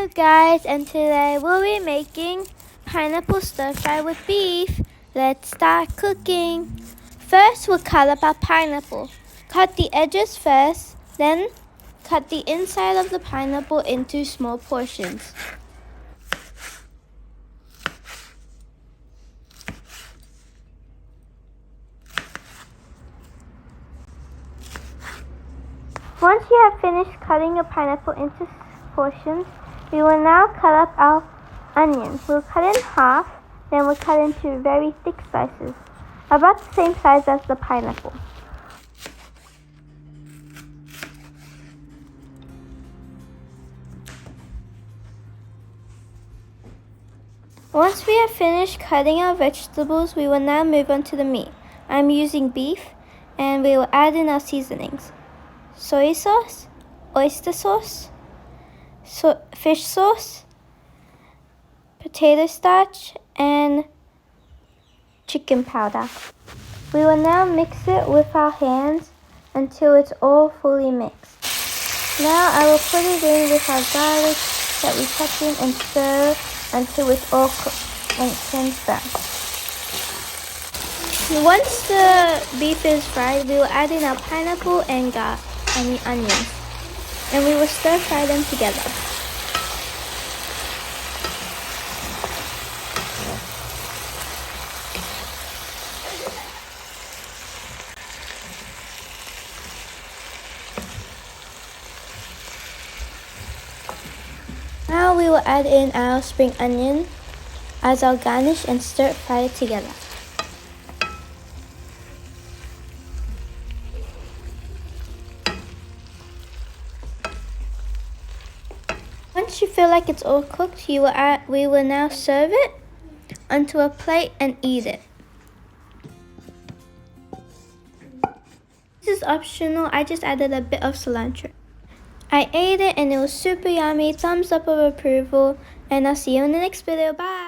Hello guys, and today we'll be making pineapple stir fry with beef. Let's start cooking. First we'll cut up our pineapple. Cut the edges first, then cut the inside of the pineapple into small portions. Once you have finished cutting your pineapple into portions, we will now cut up our onion. We'll cut in half, then we'll cut into very thick slices, about the same size as the pineapple. Once we have finished cutting our vegetables, we will now move on to the meat. I'm using beef, and we will add in our seasonings. Soy sauce, oyster sauce, fish sauce, potato starch, and chicken powder. We will now mix it with our hands until it's all fully mixed. Now I will put it in with our garlic that we cut in and stir until it's all cooked and it turns brown. Once the beef is fried, we will add in our pineapple and onions, and we will stir fry them together. Now we will add in our spring onion as our garnish and stir fry it together. Once you feel like it's all cooked, we will now serve it onto a plate and eat it. This is optional, I just added a bit of cilantro. I ate it and it was super yummy. Thumbs up of approval, and I'll see you in the next video. Bye!